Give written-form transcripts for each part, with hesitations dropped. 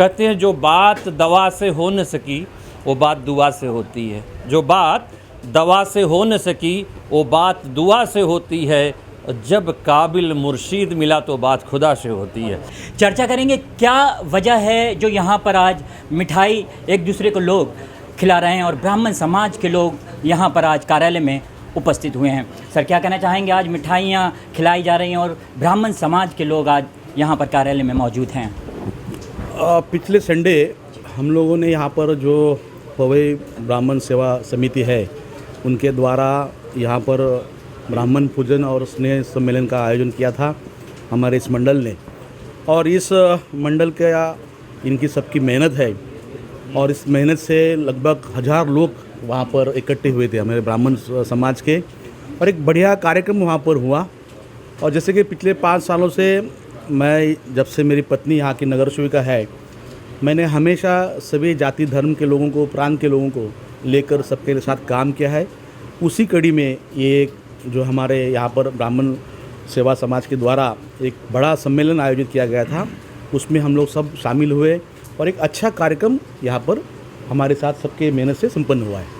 कहते हैं जो बात दवा से हो न सकी वो बात दुआ से होती है। जो बात दवा से हो न सकी वो बात दुआ से होती है। जब काबिल मुर्शीद मिला तो बात खुदा से होती है। चर्चा करेंगे क्या वजह है जो यहाँ पर आज मिठाई एक दूसरे को लोग खिला रहे हैं और ब्राह्मण समाज के लोग यहाँ पर आज कार्यालय में उपस्थित हुए हैं। सर क्या कहना चाहेंगे, आज मिठाइयाँ खिलाई जा रही हैं और ब्राह्मण समाज के लोग आज यहाँ पर कार्यालय में मौजूद हैं। पिछले संडे हम लोगों ने यहाँ पर जो पवई ब्राह्मण सेवा समिति है उनके द्वारा यहाँ पर ब्राह्मण पूजन और स्नेह सम्मेलन का आयोजन किया था हमारे इस मंडल ने। और इस मंडल का इनकी सबकी मेहनत है और इस मेहनत से लगभग 1000 लोग वहाँ पर इकट्ठे हुए थे हमारे ब्राह्मण समाज के, और एक बढ़िया कार्यक्रम वहाँ पर हुआ। और जैसे कि पिछले 5 सालों से मैं, जब से मेरी पत्नी यहाँ की नगर सेविका है, मैंने हमेशा सभी जाति धर्म के लोगों को, प्रांत के लोगों को लेकर सबके साथ काम किया है। उसी कड़ी में ये जो हमारे यहाँ पर ब्राह्मण सेवा समाज के द्वारा एक बड़ा सम्मेलन आयोजित किया गया था, उसमें हम लोग सब शामिल हुए और एक अच्छा कार्यक्रम यहाँ पर हमारे साथ सबके मेहनत से संपन्न हुआ है।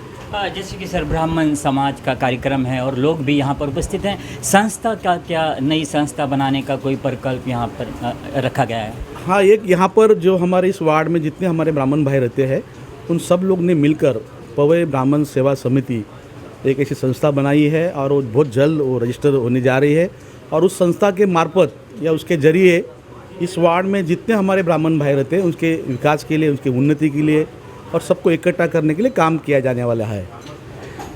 जैसे कि सर ब्राह्मण समाज का कार्यक्रम है और लोग भी यहाँ पर उपस्थित हैं, संस्था का क्या नई संस्था बनाने का कोई प्रकल्प यहाँ पर रखा गया है? हाँ, एक यहाँ पर जो हमारे इस वार्ड में जितने हमारे ब्राह्मण भाई रहते हैं उन सब लोग ने मिलकर पवई ब्राह्मण सेवा समिति एक ऐसी संस्था बनाई है और वो बहुत जल्द वो रजिस्टर होने जा रही है। और उस संस्था के मार्फत या उसके जरिए इस वार्ड में जितने हमारे ब्राह्मण भाई रहते हैं उसके विकास के लिए, उसकी उन्नति के लिए और सबको इकट्ठा करने के लिए काम किया जाने वाला है।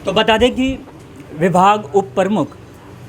तो बता दें कि विभाग उप प्रमुख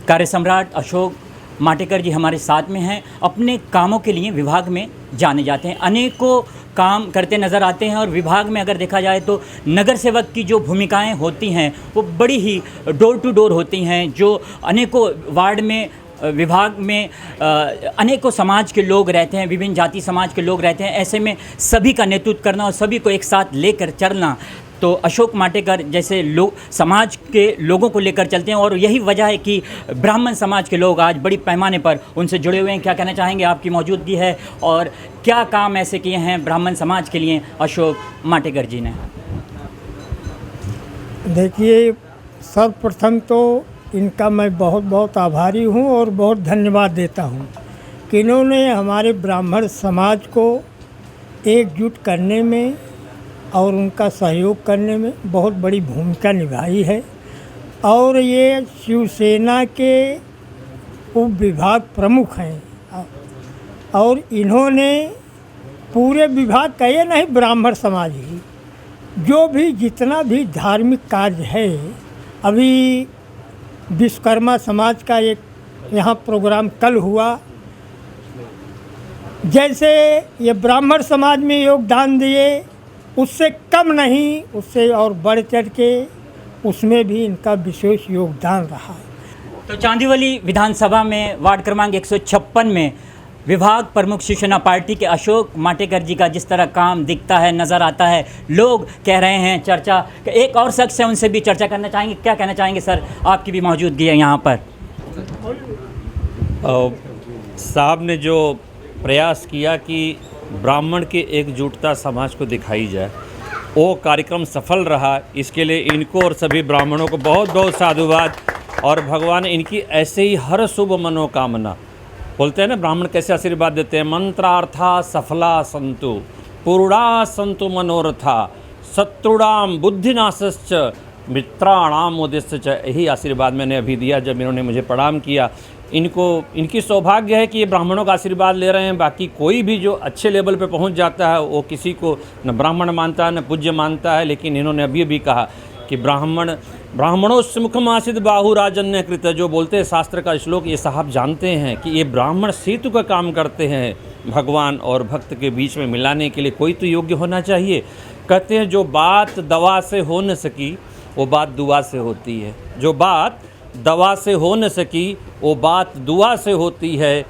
कार्य सम्राट अशोक माटेकर जी हमारे साथ में हैं। अपने कामों के लिए विभाग में जाने जाते हैं, अनेकों काम करते नज़र आते हैं और विभाग में अगर देखा जाए तो नगर सेवक की जो भूमिकाएं होती हैं वो बड़ी ही डोर टू डोर होती हैं। जो अनेकों वार्ड में, विभाग में अनेकों समाज के लोग रहते हैं, विभिन्न जाति समाज के लोग रहते हैं, ऐसे में सभी का नेतृत्व करना और सभी को एक साथ लेकर चलना, तो अशोक माटेकर जैसे लोग समाज के लोगों को लेकर चलते हैं और यही वजह है कि ब्राह्मण समाज के लोग आज बड़ी पैमाने पर उनसे जुड़े हुए हैं। क्या कहना चाहेंगे, आपकी मौजूदगी है और क्या काम ऐसे किए हैं ब्राह्मण समाज के लिए अशोक माटेकर जी ने? देखिए, सर्वप्रथम तो इनका मैं बहुत बहुत आभारी हूँ और बहुत धन्यवाद देता हूँ कि इन्होंने हमारे ब्राह्मण समाज को एकजुट करने में और उनका सहयोग करने में बहुत बड़ी भूमिका निभाई है। और ये शिवसेना के उप विभाग प्रमुख हैं और इन्होंने पूरे विभाग का, ये नहीं ब्राह्मण समाज ही, जो भी जितना भी धार्मिक कार्य है, अभी विश्वकर्मा समाज का एक यहाँ प्रोग्राम कल हुआ, जैसे ये ब्राह्मण समाज में योगदान दिए उससे कम नहीं, उससे और बढ़ चढ़ के उसमें भी इनका विशेष योगदान रहा है। तो चांदीवली विधानसभा में वार्ड क्रमांक 156 में विभाग प्रमुख शिवसेना पार्टी के अशोक माटेकर जी का जिस तरह काम दिखता है, नज़र आता है, लोग कह रहे हैं, चर्चा एक और शख्स है उनसे भी चर्चा करना चाहेंगे। क्या कहना चाहेंगे सर, आपकी भी मौजूदगी है यहाँ पर? साहब ने जो प्रयास किया कि ब्राह्मण की एकजुटता समाज को दिखाई जाए, वो कार्यक्रम सफल रहा। इसके लिए इनको और सभी ब्राह्मणों को बहुत बहुत साधुवाद और भगवान इनकी ऐसे ही हर शुभ मनोकामना, बोलते हैं ना ब्राह्मण कैसे आशीर्वाद देते हैं, मंत्रार्था सफला संतु पूर्णा संतु मनोरथा शत्रुणाम बुद्धिनाशश्च मित्राणाम उद्देश्य। यही आशीर्वाद मैंने अभी दिया जब इन्होंने मुझे प्रणाम किया। इनकी सौभाग्य है कि ये ब्राह्मणों का आशीर्वाद ले रहे हैं। बाकी कोई भी जो अच्छे लेवल पे पहुंच जाता है वो किसी को न ब्राह्मण मानता है न पूज्य मानता है, लेकिन इन्होंने अभी भी कहा कि ब्राह्मणों मुखम आसिद बाहु राजन्य कृत, जो बोलते हैं शास्त्र का श्लोक, ये साहब जानते हैं कि ये ब्राह्मण सेतु का काम करते हैं भगवान और भक्त के बीच में मिलाने के लिए। कोई तो योग्य होना चाहिए। कहते हैं जो बात दवा से हो न सकी वो बात दुआ से होती है। जो बात दवा से हो न सकी वो बात दुआ से होती है।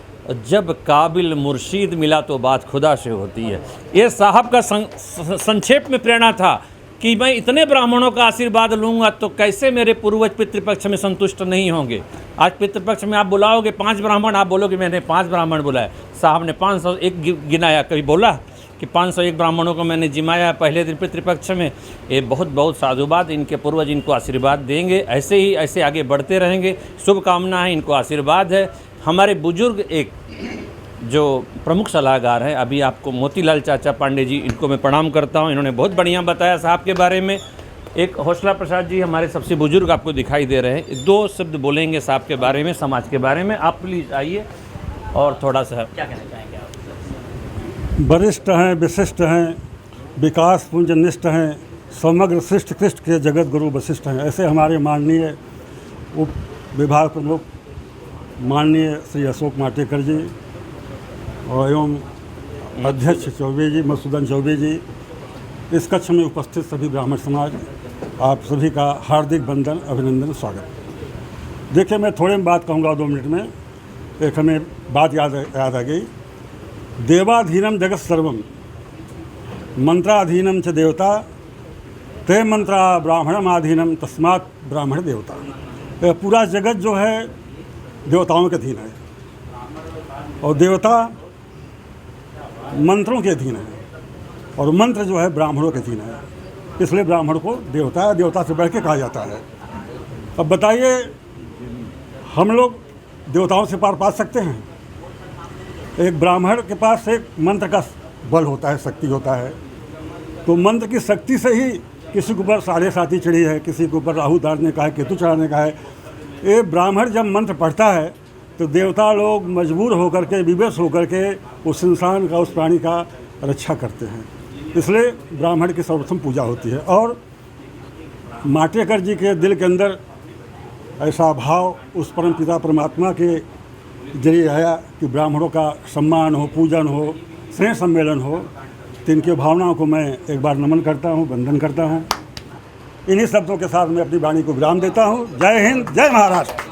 जब काबिल मुर्शीद मिला तो बात खुदा से होती है। ये साहब का संक्षेप में प्रेरणा था कि मैं इतने ब्राह्मणों का आशीर्वाद लूँगा तो कैसे मेरे पूर्वज पितृपक्ष में संतुष्ट नहीं होंगे। आज पितृपक्ष में आप बुलाओगे 5 ब्राह्मण, आप बोलोगे मैंने 5 ब्राह्मण बुलाए, साहब ने 501 गिनाया, कभी बोला कि 501 ब्राह्मणों को मैंने जिमाया पहले दिन पितृपक्ष में। ये बहुत बहुत साधुवाद, इनके पूर्वज इनको आशीर्वाद देंगे, ऐसे ही ऐसे आगे बढ़ते रहेंगे। शुभकामना है, इनको आशीर्वाद है। हमारे बुजुर्ग एक जो प्रमुख सलाहकार हैं अभी आपको मोतीलाल चाचा पांडे जी, इनको मैं प्रणाम करता हूँ। इन्होंने बहुत बढ़िया बताया साहब के बारे में। एक हौसला प्रसाद जी हमारे सबसे बुजुर्ग आपको दिखाई दे रहे हैं, 2 शब्द बोलेंगे साहब के बारे में, समाज के बारे में। आप प्लीज़ आइए और थोड़ा सा क्या कहना चाहेंगे आप? वरिष्ठ हैं, विशिष्ट हैं, विकास पुंजनिष्ठ हैं, समग्र शिष्ट कृष्ट के जगत गुरु वशिष्ठ हैं। ऐसे हमारे माननीय उप विभाग प्रमुख माननीय श्री अशोक माटेकर जी और एवं अध्यक्ष चौबे जी, मधुसूदन चौबे जी, इस कक्ष में उपस्थित सभी ब्राह्मण समाज, आप सभी का हार्दिक वंदन, अभिनंदन, स्वागत। देखिए, मैं थोड़े में बात कहूँगा 2 मिनट में। एक हमें बात याद आ गई, देवाधीनम जगत सर्वम मंत्राधीनम च देवता ते मंत्रा ब्राह्मणम आधीनम तस्मात् ब्राह्मण देवता। यह पूरा जगत जो है देवताओं के अधीन है और देवता मंत्रों के अधीन है और मंत्र जो है ब्राह्मणों के अधीन है। इसलिए ब्राह्मण को देवता से बढ़ के कहा जाता है। अब बताइए, हम लोग देवताओं से पार पा सकते हैं? एक ब्राह्मण के पास एक मंत्र का बल होता है, शक्ति होता है। तो मंत्र की शक्ति से ही किसी के ऊपर 7.5 चढ़ी है, किसी के ऊपर राहु उतारने का है, केतु चढ़ाने का है। ये ब्राह्मण जब मंत्र पढ़ता है तो देवता लोग मजबूर होकर के, विवश होकर के उस इंसान का, उस प्राणी का रक्षा करते हैं। इसलिए ब्राह्मण की सर्वप्रथम पूजा होती है। और माटेकर जी के दिल के अंदर ऐसा भाव उस परम पिता परमात्मा के जरिए आया कि ब्राह्मणों का सम्मान हो, पूजन हो, स्नेह सम्मेलन हो। तो इनकी भावनाओं को मैं एक बार नमन करता हूँ, वंदन करता हूँ। इन्हीं शब्दों के साथ मैं अपनी वाणी को विराम देता हूँ। जय हिंद, जय महाराष्ट्र।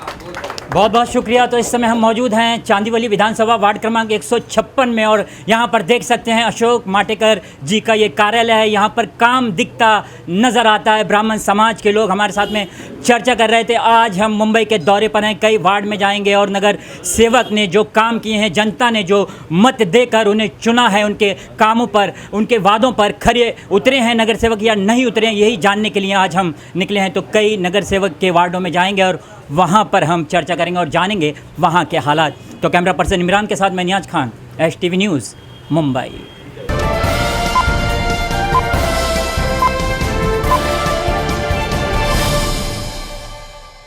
बहुत बहुत शुक्रिया। तो इस समय हम मौजूद हैं चांदीवली विधानसभा वार्ड क्रमांक 156 में और यहाँ पर देख सकते हैं अशोक माटेकर जी का ये कार्यालय है। यहाँ पर काम दिखता नज़र आता है। ब्राह्मण समाज के लोग हमारे साथ में चर्चा कर रहे थे। आज हम मुंबई के दौरे पर हैं, कई वार्ड में जाएंगे और नगर सेवक ने जो काम किए हैं, जनता ने जो मत देकर उन्हें चुना है, उनके कामों पर, उनके वादों पर खरे उतरे हैं नगर सेवक या नहीं उतरे हैं, यही जानने के लिए आज हम निकले हैं। तो कई नगर सेवक के वार्डों में जाएंगे और वहाँ पर हम चर्चा करेंगे और जानेंगे वहाँ के हालात। तो कैमरा पर्सन इमरान के साथ मैं नियाज खान, STV न्यूज़, मुंबई।